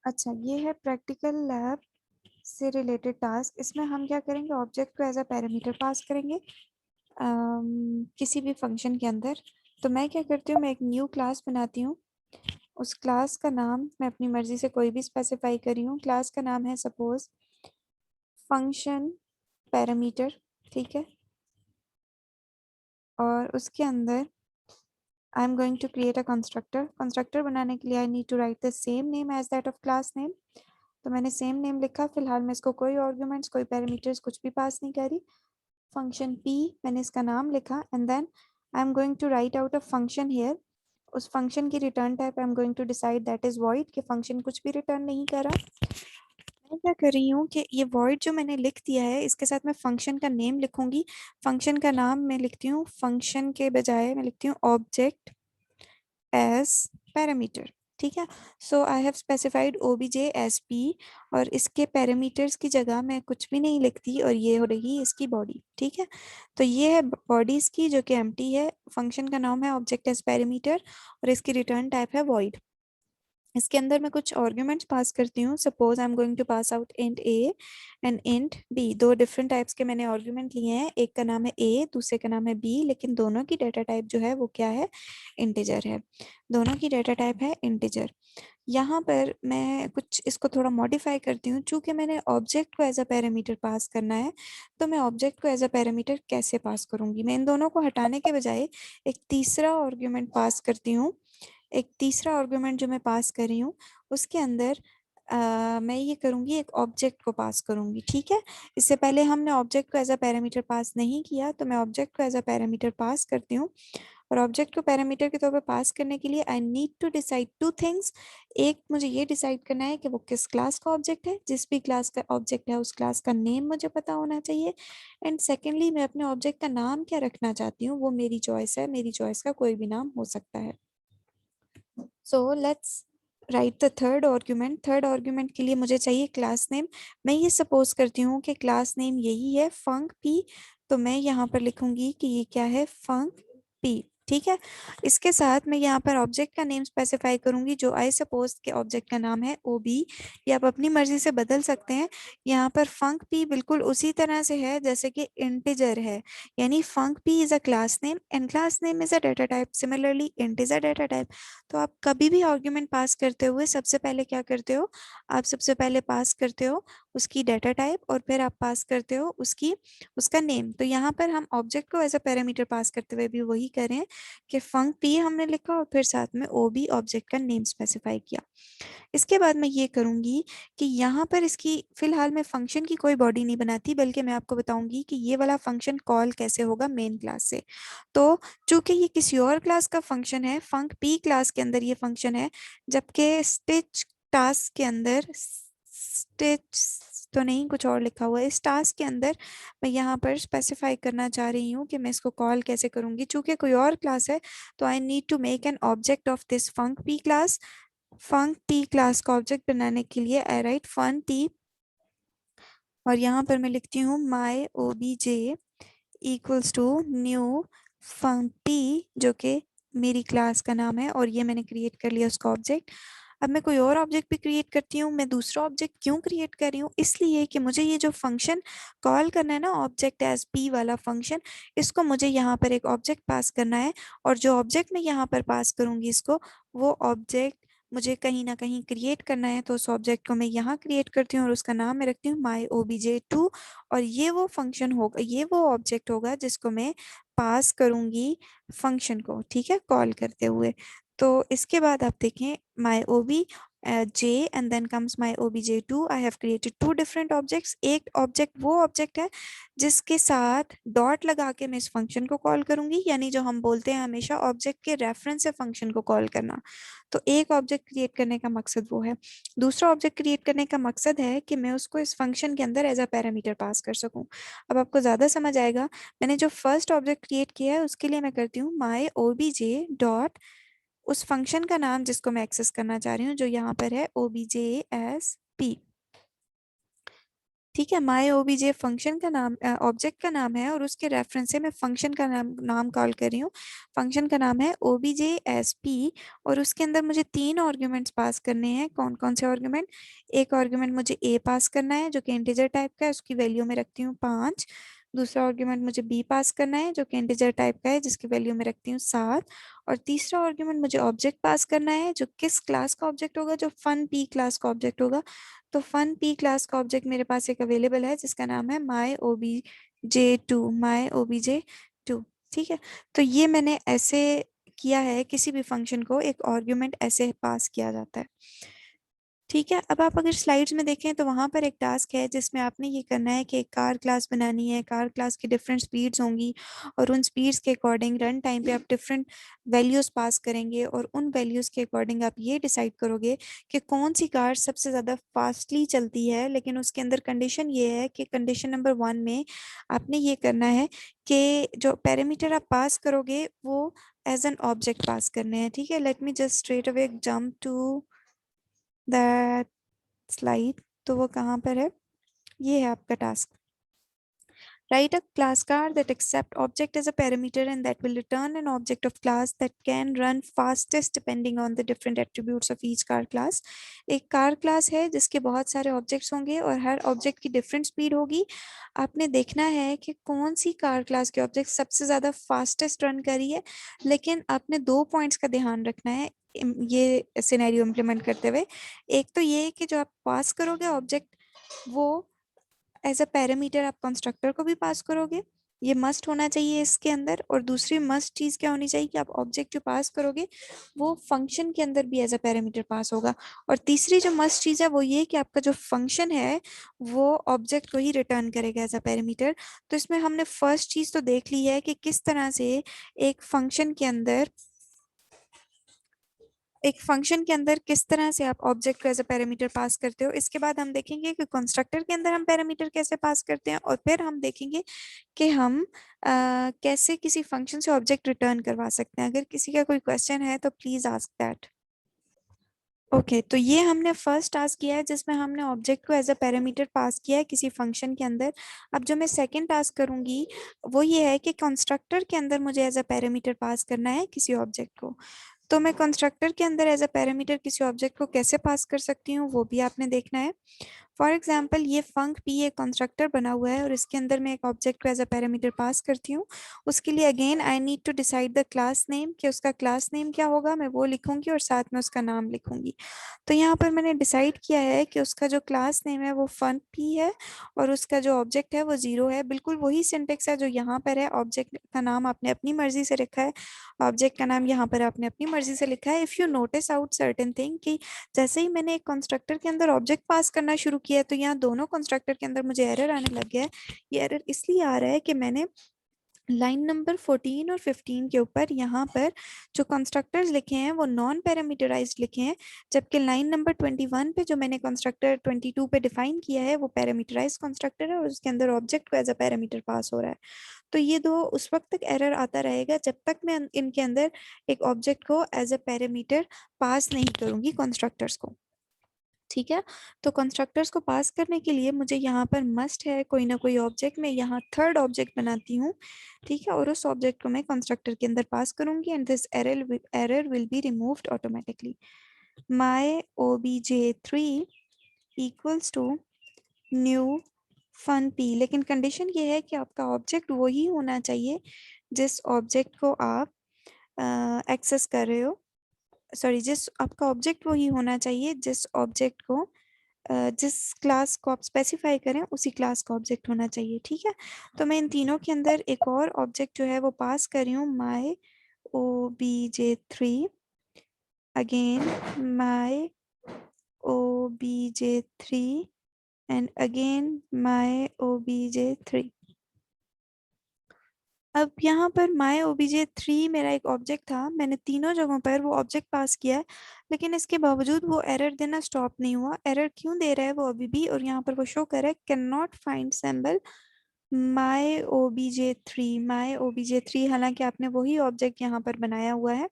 अच्छा, ये है प्रैक्टिकल लैब से रिलेटेड टास्क। इसमें हम क्या करेंगे, ऑब्जेक्ट को एज अ पैरामीटर पास करेंगे किसी भी फंक्शन के अंदर। तो मैं क्या करती हूँ, मैं एक न्यू क्लास बनाती हूँ। उस क्लास का नाम मैं अपनी मर्जी से कोई भी स्पेसिफाई करी हूँ। क्लास का नाम है सपोज फंक्शन पैरामीटर, ठीक है। और उसके अंदर I am going to create a constructor. Constructor बनाने के लिए I need to write the same name as that of class name. तो मैंने सेम नेम लिखा। फिलहाल मैं इसको कोई आर्ग्यूमेंट्स, कोई पैरामीटर्स कुछ भी पास नहीं करी। फंक्शन p मैंने इसका नाम लिखा and then I am going to write out a function here. उस फंक्शन की return type I am going to decide that is void, कि फंक्शन कुछ भी रिटर्न नहीं कर रहा। मैं क्या कर रही हूँ कि ये वॉइड जो मैंने लिख दिया है इसके साथ मैं फंक्शन का नेम लिखूंगी। फंक्शन का नाम मैं लिखती हूँ, फंक्शन के बजाय मैं लिखती हूँ ऑब्जेक्ट एज पैरामीटर, ठीक है। So I have specified OBJ as P, और इसके पैरामीटर्स की जगह मैं कुछ भी नहीं लिखती, और ये हो रही इसकी बॉडी, ठीक है। तो ये है बॉडी इसकी, जो कि एम्प्टी है। फंक्शन का नाम है ऑब्जेक्ट एज पैरामीटर, और इसकी रिटर्न टाइप है वॉइड। इसके अंदर मैं कुछ आर्ग्यूमेंट्स पास करती हूँ। Suppose I am going to pass out int a and int b. दो डिफरेंट टाइप्स के मैंने आर्ग्यूमेंट लिए हैं। एक का नाम है ए, दूसरे का नाम है बी, लेकिन दोनों की डेटा टाइप जो है वो क्या है, इंटीजर है। दोनों की डेटा टाइप है इंटीजर। यहाँ पर मैं कुछ इसको थोड़ा मॉडिफाई करती हूँ। चूंकि मैंने ऑब्जेक्ट को एज अ पैरामीटर पास करना है, तो मैं ऑब्जेक्ट को एज अ पैरामीटर कैसे पास करूंगी, मैं इन दोनों को हटाने के बजाय एक तीसरा आर्ग्यूमेंट पास करती हूँ। एक तीसरा आर्गुमेंट जो मैं पास कर रही हूँ उसके अंदर मैं ये करूँगी, एक ऑब्जेक्ट को पास करूँगी, ठीक है। इससे पहले हमने ऑब्जेक्ट को एज अ पैरामीटर पास नहीं किया, तो मैं ऑब्जेक्ट को एज अ पैरामीटर पास करती हूँ। और ऑब्जेक्ट को पैरामीटर के तौर पर पास करने के लिए I need to decide two things. एक, मुझे ये डिसाइड करना है कि वो किस क्लास का ऑब्जेक्ट है। जिस भी क्लास का ऑब्जेक्ट है उस क्लास का नेम मुझे पता होना चाहिए। एंड सेकेंडली, मैं अपने ऑब्जेक्ट का नाम क्या रखना चाहती हूँ वो मेरी चॉइस है। मेरी चॉइस का कोई भी नाम हो सकता है। So let's write the third argument. Third argument के लिए मुझे चाहिए क्लास नेम। मैं ये सपोज करती हूँ कि क्लास नेम यही है फंक पी, तो मैं यहाँ पर लिखूंगी कि ये क्या है, फंक पी, ठीक है। इसके साथ मैं यहाँ पर ऑब्जेक्ट का नेम स्पेसिफाई करूंगी, जो आई सपोज के ऑब्जेक्ट का नाम है ओबी। ये आप अपनी मर्जी से बदल सकते हैं। यहाँ पर फंक पी बिल्कुल उसी तरह से है जैसे कि इंटीजर है, यानी func P is a class name and class name is a data type. Similarly int is a data type. तो आप कभी भी आर्ग्यूमेंट पास करते हुए सबसे पहले क्या करते हो, आप सबसे पहले पास करते हो उसकी डेटा टाइप, और फिर आप पास करते हो उसका नेम। तो यहाँ पर हम ऑब्जेक्ट को एज अ पैरामीटर पास करते हुए भी वही करें कि फंक पी हमने लिखा और फिर साथ में ओ बी ऑब्जेक्ट का नेम स्पेसिफाई किया। इसके बाद मैं ये करूंगी कि यहाँ पर इसकी फिलहाल मैं फंक्शन की कोई बॉडी नहीं बनाती, बल्कि मैं आपको बताऊंगी कि ये वाला फंक्शन कॉल कैसे होगा मेन क्लास से। तो चूंकि ये किसी और क्लास का फंक्शन है, फंक पी क्लास के अंदर ये फंक्शन है, जबकि स्टिच टास्क के अंदर, स्टिच तो नहीं कुछ और लिखा हुआ है इस टास्क के अंदर, मैं यहाँ पर स्पेसिफाई करना चाह रही हूँ कि मैं इसको कॉल कैसे करूंगी। चूंकि कोई और क्लास है, तो I need to make an object of this func P class. Func P class का ऑब्जेक्ट बनाने के लिए आई राइट फन पी, और यहाँ पर मैं लिखती हूँ my O B J equals to new func P, जो कि मेरी क्लास का नाम है, और ये मैंने क्रिएट कर लिया उसका ऑब्जेक्ट। अब मैं कोई और ऑब्जेक्ट भी क्रिएट करती हूँ। मैं दूसरा ऑब्जेक्ट क्यों क्रिएट कर रही हूँ, इसलिए कि मुझे ये जो फंक्शन कॉल करना है ना, ऑब्जेक्ट एज पी वाला फंक्शन, इसको मुझे यहाँ पर एक ऑब्जेक्ट पास करना है। और जो ऑब्जेक्ट मैं यहाँ पर पास करूंगी इसको, वो ऑब्जेक्ट मुझे कहीं ना कहीं क्रिएट करना है। तो उस ऑब्जेक्ट को मैं यहाँ क्रिएट करती हूँ और उसका नाम मैं रखती हूँ माई OBJ2। और ये वो फंक्शन होगा, ये वो ऑब्जेक्ट होगा जिसको मैं पास करूंगी फंक्शन को, ठीक है, कॉल करते हुए। तो इसके बाद आप देखें my OB J and then comes my OBJ2। I have created two different objects. एक ऑब्जेक्ट वो ऑब्जेक्ट है जिसके साथ डॉट लगा के मैं इस फंक्शन को कॉल करूंगी, यानी जो हम बोलते हैं हमेशा ऑब्जेक्ट के रेफरेंस से फंक्शन को कॉल करना। तो एक ऑब्जेक्ट क्रिएट करने का मकसद वो है। दूसरा ऑब्जेक्ट क्रिएट करने का मकसद है कि मैं उसको इस फंक्शन के अंदर एज अ पैरामीटर पास कर सकूं। अब आपको ज़्यादा समझ आएगा। मैंने जो फर्स्ट ऑब्जेक्ट क्रिएट किया है उसके लिए मैं करती हूँ माई OBJ डॉट उस फंक्शन का नाम जिसको मैं एक्सेस करना चाह रही हूँ, जो यहाँ पर है OBJ एस पी। ठीक है, माई ओबीजे फंक्शन का नाम, ऑब्जेक्ट का नाम है और उसके रेफरेंस से मैं फंक्शन का नाम कॉल कर रही हूँ। फंक्शन का नाम है ओबीजे एस पी और उसके अंदर मुझे 3 आर्ग्यूमेंट्स पास करने हैं। कौन कौन से आर्ग्यूमेंट? एक आर्ग्यूमेंट मुझे ए पास करना है जो कि इंटीजर टाइप का है, उसकी वैल्यू में रखती हूँ 5। दूसरा आर्ग्यूमेंट मुझे बी पास करना है जो कि इंटीजर टाइप का है, जिसकी वैल्यू में रखती हूँ 7। और तीसरा आर्ग्यूमेंट मुझे ऑब्जेक्ट पास करना है जो किस क्लास का ऑब्जेक्ट होगा, जो फन पी क्लास का ऑब्जेक्ट होगा। तो फन पी क्लास का ऑब्जेक्ट मेरे पास एक अवेलेबल है जिसका नाम है my obj2। ठीक है, तो ये मैंने ऐसे किया है, किसी भी फंक्शन को एक आर्ग्यूमेंट ऐसे पास किया जाता है। ठीक है, अब आप अगर स्लाइड्स में देखें तो वहां पर एक टास्क है जिसमें आपने ये करना है कि एक कार क्लास बनानी है। कार क्लास की डिफरेंट स्पीड्स होंगी और उन स्पीड्स के अकॉर्डिंग रन टाइम पे आप डिफरेंट वैल्यूज पास करेंगे और उन वैल्यूज के अकॉर्डिंग आप ये डिसाइड करोगे कि कौन सी कार सबसे ज़्यादा फास्टली चलती है। लेकिन उसके अंदर कंडीशन ये है कि कंडीशन नंबर 1 में आपने ये करना है कि जो पैरामीटर आप पास करोगे वो एज एन ऑब्जेक्ट पास करने हैं। ठीक है, let me just straight away jump to that slide. तो वो कहाँ पर है? ये है आपका task. Write a class car that accept object as a parameter and that will return an object of class that can run fastest depending on the different attributes of each car class। एक car class है जिसके बहुत सारे objects होंगे और हर object की different speed होगी। आपने देखना है कि कौन सी कार क्लास के ऑब्जेक्ट सबसे ज़्यादा फास्टेस्ट रन करी है। लेकिन आपने 2 पॉइंट्स का ध्यान रखना है ये सिनेरियो इम्प्लीमेंट करते हुए। एक तो ये है कि जो आप पास करोगे ऑब्जेक्ट वो एज अ पैरामीटर आप कंस्ट्रक्टर को भी पास करोगे, ये मस्ट होना चाहिए इसके अंदर। और दूसरी मस्ट चीज क्या होनी चाहिए कि आप ऑब्जेक्ट जो पास करोगे वो फंक्शन के अंदर भी एज अ पैरामीटर पास होगा। और तीसरी जो मस्ट चीज है वो ये कि आपका जो फंक्शन है वो ऑब्जेक्ट को ही रिटर्न करेगा एज अ पैरामीटर। तो इसमें हमने फर्स्ट चीज तो देख ली है कि किस तरह से एक फंक्शन के अंदर किस तरह से आप ऑब्जेक्ट को एज अ पैरामीटर पास करते हो। इसके बाद हम देखेंगे कि कंस्ट्रक्टर के अंदर हम पैरामीटर कैसे पास करते हैं और फिर हम देखेंगे कि हम कैसे किसी फंक्शन से ऑब्जेक्ट रिटर्न करवा सकते हैं। अगर किसी का कोई क्वेश्चन है तो प्लीज आस्क दैट। ओके, तो ये हमने फर्स्ट टास्क किया है जिसमें हमने ऑब्जेक्ट को एज अ पैरामीटर पास किया है किसी फंक्शन के अंदर। अब जो मैं सेकंड टास्क करूंगी वो ये है कि कंस्ट्रक्टर के अंदर मुझे एज अ पैरामीटर पास करना है किसी ऑब्जेक्ट को। तो मैं कंस्ट्रक्टर के अंदर एज अ पैरामीटर किसी ऑब्जेक्ट को कैसे पास कर सकती हूँ वो भी आपने देखना है। फॉर एग्जाम्पल ये फंक पी एक कंस्ट्रक्टर बना हुआ है और इसके अंदर मैं एक ऑब्जेक्ट को एज अ पैरामीटर पास करती हूँ। उसके लिए again I need to decide the class name कि उसका क्लास नेम क्या होगा, मैं वो लिखूंगी और साथ में उसका नाम लिखूंगी। तो यहाँ पर मैंने डिसाइड किया है कि उसका जो क्लास नेम है वो फन पी है और उसका जो ऑब्जेक्ट है वो 0 है। बिल्कुल वही सिंटेक्स है जो यहाँ पर है। ऑब्जेक्ट का नाम आपने अपनी मर्जी से रखा है, ऑब्जेक्ट का नाम यहाँ पर आपने अपनी मर्जी से लिखा है। If you notice out certain thing कि जैसे ही मैंने एक कंस्ट्रक्टर के अंदर ऑब्जेक्ट पास करना शुरू किया तो यहाँ दोनों कंस्ट्रक्टर के अंदर मुझे एरर आने लग गया है। ये एरर इसलिए आ रहा है कि मैंने लाइन नंबर 14 और 15 के ऊपर यहाँ पर जो कंस्ट्रक्टर्स लिखे हैं वो नॉन पैरामीटराइज्ड लिखे हैं, जबकि लाइन नंबर 21 पे जो मैंने कंस्ट्रक्टर 22 पे डिफाइन किया है वो पैरामीटराइज्ड कंस्ट्रक्टर है और उसके अंदर ऑब्जेक्ट को एज अ पैरामीटर पास हो रहा है। तो ये दो उस वक्त तक एरर आता रहेगा जब तक मैं इनके अंदर एक ऑब्जेक्ट को एज अ पैरामीटर पास नहीं करूंगी कंस्ट्रक्टर्स को। ठीक है, तो कंस्ट्रक्टर्स को पास करने के लिए मुझे यहाँ पर मस्ट है कोई ना कोई ऑब्जेक्ट। मैं यहाँ थर्ड ऑब्जेक्ट बनाती हूँ। ठीक है, और उस ऑब्जेक्ट को मैं कंस्ट्रक्टर के अंदर पास करूंगी and this error will be removed automatically. My obj3 equals to new fun P. लेकिन कंडीशन ये है कि आपका ऑब्जेक्ट वही होना चाहिए जिस ऑब्जेक्ट को आप एक्सेस कर रहे हो। सॉरी, जिस आपका ऑब्जेक्ट वही होना चाहिए जिस ऑब्जेक्ट को जिस क्लास को आप स्पेसिफाई करें उसी क्लास का ऑब्जेक्ट होना चाहिए। ठीक है, तो मैं इन तीनों के अंदर एक और ऑब्जेक्ट जो है वो पास कर रही हूँ, माई obj3। Again my obj3 and again my obj3। अब यहाँ पर माई obj3 मेरा एक ऑब्जेक्ट था, मैंने तीनों जगहों पर वो ऑब्जेक्ट पास किया है लेकिन इसके बावजूद वो एरर देना स्टॉप नहीं हुआ। एरर क्यों दे रहा है वो अभी भी, और यहाँ पर वो शो कर रहा है can not find symbol my obj3। हालांकि आपने वही ऑब्जेक्ट यहाँ पर बनाया हुआ है।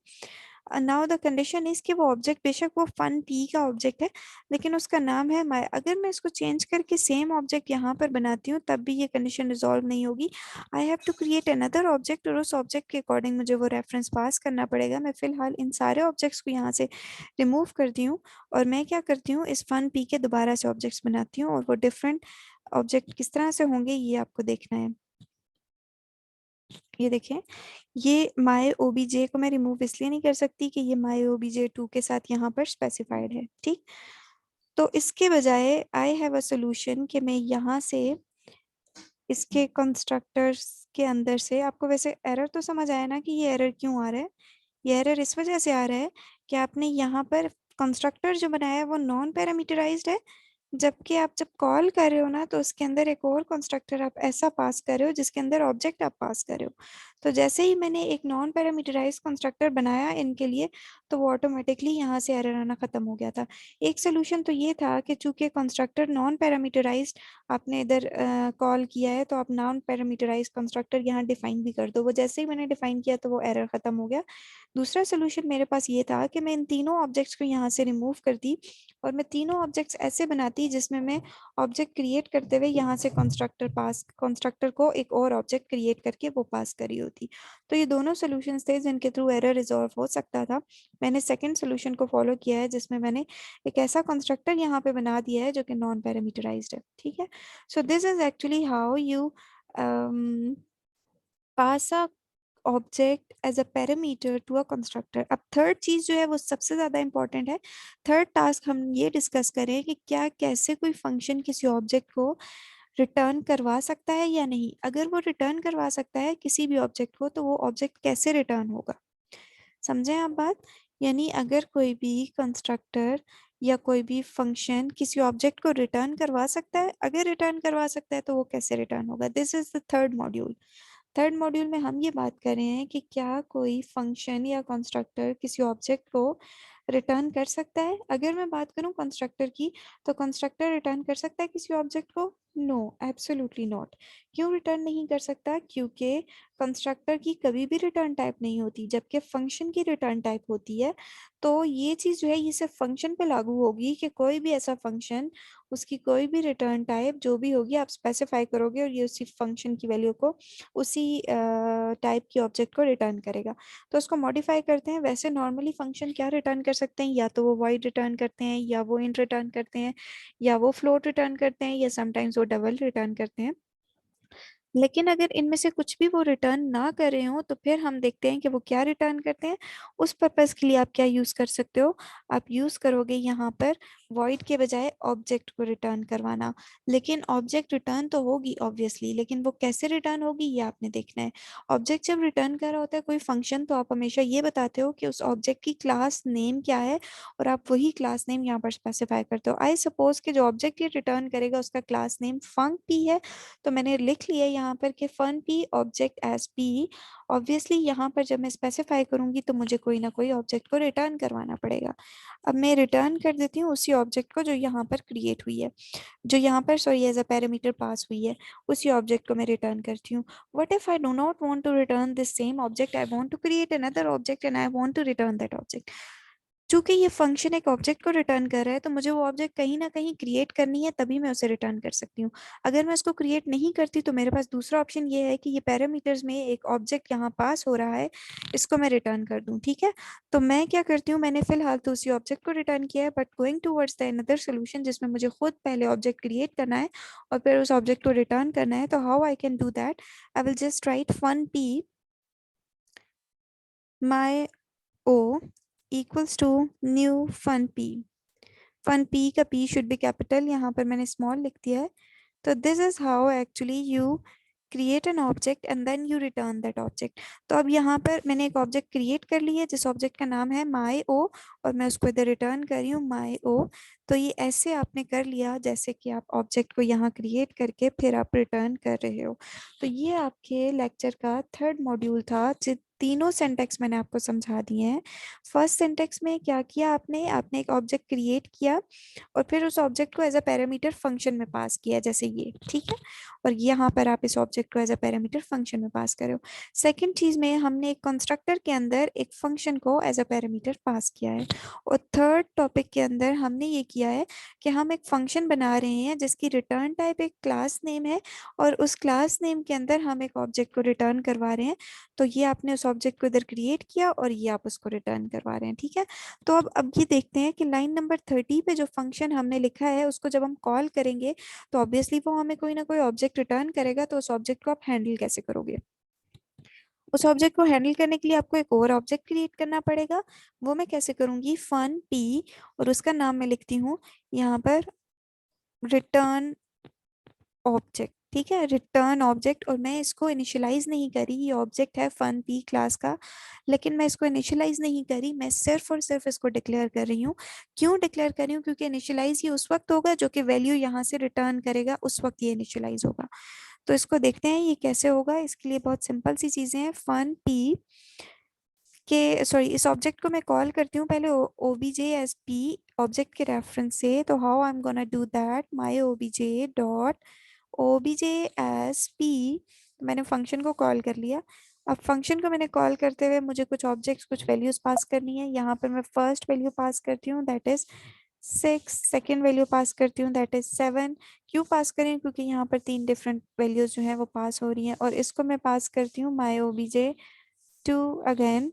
नाउ द कंडीशन इज कि वो ऑब्जेक्ट बेशक वो फन पी का ऑब्जेक्ट है लेकिन उसका नाम है माई। अगर मैं इसको चेंज करके सेम ऑब्जेक्ट यहाँ पर बनाती हूँ तब भी ये कंडीशन रिजॉल्व नहीं होगी। I have to create another object और उस ऑब्जेक्ट के अकॉर्डिंग मुझे वो रेफरेंस पास करना पड़ेगा। मैं फिलहाल इन सारे ऑब्जेक्ट्स को यहाँ से रिमूव करती हूँ और मैं क्या करती हूँ, इस फन पी के दोबारा से ऑब्जेक्ट्स बनाती हूँ और वो डिफरेंट ऑब्जेक्ट किस तरह से होंगे ये आपको देखना है। ये देखें, ये माई ओबीजे को मैं रिमूव इसलिए नहीं कर सकती कि ये माई ओबीजे 2 के साथ यहाँ पर स्पेसिफाइड है, ठीक। तो इसके बजाय आई हैव अ सोल्यूशन कि मैं यहाँ से इसके कंस्ट्रक्टर्स के अंदर से, आपको वैसे एरर तो समझ आया ना कि ये एरर क्यों आ रहा है। ये एरर इस वजह से आ रहा है कि आपने यहाँ पर कंस्ट्रक्टर जो बनाया है वो नॉन पैरामीटराइज्ड है, जबकि आप जब कॉल कर रहे हो ना तो उसके अंदर एक और कंस्ट्रक्टर आप ऐसा पास कर रहे हो जिसके अंदर ऑब्जेक्ट आप पास कर रहे हो। तो जैसे ही मैंने एक नॉन पैरामीटराइज्ड कंस्ट्रक्टर बनाया इनके लिए तो वो ऑटोमेटिकली यहाँ से एरर आना खत्म हो गया था। एक सोल्यूशन तो ये था कि चूंकि कंस्ट्रक्टर नॉन पैरामीटराइज्ड आपने इधर कॉल किया है तो आप नॉन पैरामीटराइज्ड कंस्ट्रक्टर यहाँ डिफाइन भी कर दो। वो जैसे ही मैंने डिफाइन किया तो वो एरर खत्म हो गया। दूसरा सोल्यूशन मेरे पास ये था कि मैं इन तीनों ऑब्जेक्ट्स को यहाँ से रिमूव करती और मैं तीनों ऑब्जेक्ट्स ऐसे बनाती जिसमें मैं ऑब्जेक्ट क्रिएट करते हुए यहाँ से कंस्ट्रक्टर को एक और ऑब्जेक्ट क्रिएट करके वो पास करी होती। तो ये दोनों सोल्यूशंस थे जिनके थ्रू एरर रिजॉल्व हो सकता था। मैंने सेकंड सोल्यूशन को फॉलो किया है जिसमें मैंने एक ऐसा कंस्ट्रक्टर यहाँ पे बना दिया है जो कि नॉन पैरामीटराइज्ड है, ठीक है। So this is actually how you pass a object as a parameter to a constructor. अब थर्ड चीज जो है वो सबसे ज्यादा इंपॉर्टेंट है। थर्ड टास्क हम ये डिस्कस करें कि क्या कैसे कोई फंक्शन किसी ऑब्जेक्ट को रिटर्न करवा सकता है या नहीं। अगर वो रिटर्न करवा सकता है किसी भी ऑब्जेक्ट को तो वो ऑब्जेक्ट कैसे रिटर्न होगा, समझे आप बात। यानी अगर कोई भी कंस्ट्रक्टर या कोई भी फंक्शन किसी ऑब्जेक्ट को रिटर्न करवा सकता है, अगर रिटर्न करवा सकता है तो वो कैसे रिटर्न होगा। This is the third module. Third module में हम ये बात कर रहे हैं कि क्या कोई फंक्शन या कंस्ट्रक्टर किसी ऑब्जेक्ट को रिटर्न कर सकता है। अगर मैं बात करूं कंस्ट्रक्टर की तो कंस्ट्रक्टर रिटर्न कर सकता है किसी ऑब्जेक्ट को। No, absolutely not. क्यों रिटर्न नहीं कर सकता, क्योंकि कंस्ट्रक्टर की कभी भी रिटर्न टाइप नहीं होती जबकि फंक्शन की रिटर्न टाइप होती है। तो ये चीज़ जो है ये सिर्फ फंक्शन पे लागू होगी कि कोई भी ऐसा फंक्शन उसकी कोई भी रिटर्न टाइप जो भी होगी आप स्पेसिफाई करोगे और ये उसी फंक्शन की वैल्यू को उसी टाइप की ऑब्जेक्ट को रिटर्न करेगा। तो उसको मॉडिफाई करते हैं। वैसे नॉर्मली फंक्शन क्या रिटर्न कर सकते हैं, या तो वो वॉइड रिटर्न करते हैं या वो इंट रिटर्न करते हैं या वो फ्लोट रिटर्न करते हैं या समटाइम्स वो डबल रिटर्न करते हैं। लेकिन अगर इनमें से कुछ भी वो रिटर्न ना कर रहे हो तो फिर हम देखते हैं कि वो क्या रिटर्न करते हैं। उस पर्पस के लिए आप क्या यूज कर सकते हो, आप यूज करोगे यहाँ पर वॉइड के बजाय ऑब्जेक्ट को रिटर्न करवाना। लेकिन ऑब्जेक्ट रिटर्न तो होगी ऑब्वियसली, लेकिन वो कैसे रिटर्न होगी ये आपने देखना है। ऑब्जेक्ट जब रिटर्न कर रहा होता है कोई फंक्शन तो आप हमेशा ये बताते हो कि उस ऑब्जेक्ट की क्लास नेम क्या है और आप वही क्लास नेम यहाँ पर स्पेसिफाई करते हो। आई सपोज कि जो ऑब्जेक्ट ये रिटर्न करेगा उसका क्लास नेम फंक पी है, तो मैंने लिख लिया यहाँ पर कि fun P object as P. Obviously यहाँ पर जब मैं स्पेसिफाई करूंगी तो मुझे कोई ना कोई ऑब्जेक्ट को रिटर्न करवाना पड़ेगा। अब मैं रिटर्न कर देती हूँ उसी ऑब्जेक्ट को जो यहाँ पर क्रिएट हुई है, जो यहाँ पर sorry as a parameter pass हुई है, उसी ऑब्जेक्ट को मैं रिटर्न करती हूँ। What if I do not want to return this same object, I want to create another object and I want to return that object. चूंकि ये function एक ऑब्जेक्ट को रिटर्न कर रहा है तो मुझे वो ऑब्जेक्ट कहीं ना कहीं क्रिएट करनी है तभी मैं उसे रिटर्न कर सकती हूँ। अगर मैं उसको क्रिएट नहीं करती तो मेरे पास दूसरा ऑप्शन ये है कि ये पैरामीटर्स में एक ऑब्जेक्ट यहाँ पास हो रहा है, इसको मैं रिटर्न कर दूँ, ठीक है। तो मैं क्या करती हूँ, मैंने फिलहाल तो उसी ऑब्जेक्ट को रिटर्न किया है but going towards the another solution जिसमें मुझे खुद पहले ऑब्जेक्ट क्रिएट करना है और फिर उस ऑब्जेक्ट को रिटर्न करना है। तो how I can do that, I will just write fun P my O equals to new fun P. Fun P का पी शुड बी कैपिटल, यहाँ पर मैंने स्मॉल लिख दिया है। तो this is how actually you create an object and then you return that object. तो अब यहाँ पर मैंने एक ऑब्जेक्ट क्रिएट कर ली है जिस ऑब्जेक्ट का नाम है माई ओ और मैं उसको इधर रिटर्न कर रही हूँ माई ओ। तो ये ऐसे आपने कर लिया जैसे कि आप ऑब्जेक्ट को यहाँ क्रिएट करके फिर आप रिटर्न कर रहे हो। तो ये आपके लेक्चर का थर्ड मॉड्यूल था। तीनों सिंटेक्स मैंने आपको समझा दिए हैं। फर्स्ट सिंटेक्स में क्या किया आपने आपने एक ऑब्जेक्ट क्रिएट किया और फिर उस ऑब्जेक्ट को एज अ पैरामीटर फंक्शन में पास किया, जैसे ये, ठीक है। और यहाँ पर आप इस ऑब्जेक्ट को एज अ पैरामीटर फंक्शन में पास करो। सेकंड चीज में हमने एक कंस्ट्रक्टर के अंदर एक फंक्शन को एज अ पैरामीटर पास किया है। और थर्ड टॉपिक के अंदर हमने ये किया है कि हम एक फंक्शन बना रहे हैं जिसकी रिटर्न टाइप एक क्लास नेम है और उस क्लास नेम के अंदर हम एक ऑब्जेक्ट को रिटर्न करवा रहे हैं। तो ये आपने उस ऑब्जेक्ट को इधर क्रिएट किया और ये आप उसको रिटर्न करवा रहे हैं, ठीक है। तो अब ये देखते हैं कि लाइन नंबर 30 पे जो फंक्शन हमने लिखा है उसको जब हम कॉल करेंगे तो ऑब्वियसली वो हमें कोई ना कोई ऑब्जेक्ट रिटर्न करेगा। तो उस ऑब्जेक्ट को आप हैंडल कैसे करोगे? उस ऑब्जेक्ट को हैंडल करने के लिए आपको एक और ऑब्जेक्ट क्रिएट करना पड़ेगा। वो मैं कैसे करूंगी? फन पी और उसका नाम मैं लिखती हूँ यहाँ पर रिटर्न ऑब्जेक्ट, ठीक है, रिटर्न ऑब्जेक्ट। और मैं इसको इनिशियलाइज नहीं करी, ये ऑब्जेक्ट है फन पी क्लास का, लेकिन मैं इसको इनिशियलाइज नहीं करी, मैं सिर्फ और सिर्फ इसको डिक्लेयर कर रही हूँ। क्यों डिक्लेयर कर रही हूँ? क्योंकि इनिशियलाइज ये उस वक्त होगा जो कि वैल्यू यहाँ से रिटर्न करेगा, उस वक्त ये इनिशियलाइज होगा। तो इसको देखते हैं ये कैसे होगा। इसके लिए बहुत सिंपल सी चीजें हैं। फन पी के सॉरी इस ऑब्जेक्ट को मैं कॉल करती हूँ पहले ओबीजे एस पी ऑब्जेक्ट के रेफरेंस से। तो how I am gonna do that, my OBJ dot OBJ S P. मैंने फंक्शन को कॉल कर लिया। अब फंक्शन को मैंने कॉल करते हुए मुझे कुछ ऑब्जेक्ट्स कुछ वैल्यूज पास करनी है। यहाँ पर मैं फर्स्ट वैल्यू पास करती हूँ that is 6, second value pass करती हूँ दैट इज 7। क्यों पास करें? क्योंकि यहाँ पर 3 डिफरेंट वैल्यूज जो है वो पास हो रही हैं। और इसको मैं पास करती हूँ माई ओबीजे टू अगेन,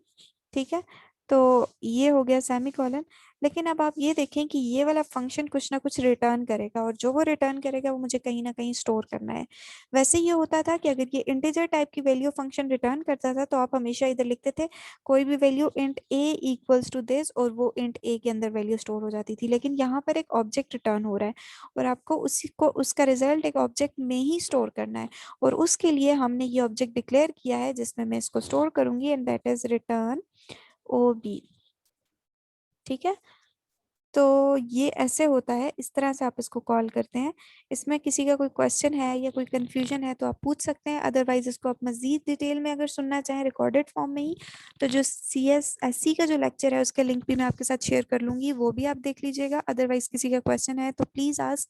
ठीक है। तो ये हो गया सेमी कॉलन। लेकिन अब आप ये देखें कि ये वाला फंक्शन कुछ ना कुछ रिटर्न करेगा और जो वो रिटर्न करेगा वो मुझे कहीं ना कहीं स्टोर करना है। वैसे ये होता था कि अगर ये इंटीजर टाइप की वैल्यू फंक्शन रिटर्न करता था तो आप हमेशा इधर लिखते थे कोई भी value int a equals to this और वो इंट ए के अंदर वैल्यू स्टोर हो जाती थी। लेकिन यहाँ पर एक ऑब्जेक्ट रिटर्न हो रहा है और आपको उसी को उसका रिजल्ट एक ऑब्जेक्ट में ही स्टोर करना है। और उसके लिए हमने ये ऑब्जेक्ट डिक्लेयर किया है जिसमें मैं इसको स्टोर करूंगी and that is return O B, ठीक है। तो ये ऐसे होता है, इस तरह से आप इसको कॉल करते हैं। इसमें किसी का कोई क्वेश्चन है या कोई कंफ्यूजन है तो आप पूछ सकते हैं, अदरवाइज इसको आप मजीद डिटेल में अगर सुनना चाहें रिकॉर्डेड फॉर्म में ही तो जो CSSC का जो लेक्चर है उसका लिंक भी मैं आपके साथ शेयर कर लूंगी, वो भी आप देख लीजिएगा। अदरवाइज किसी का क्वेश्चन है तो प्लीज आस्क,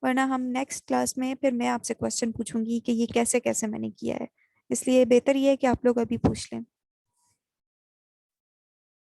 वरना हम नेक्स्ट क्लास में फिर मैं आपसे क्वेश्चन पूछूंगी कि ये कैसे कैसे मैंने किया है। इसलिए बेहतर ये है कि आप लोग अभी पूछ लें।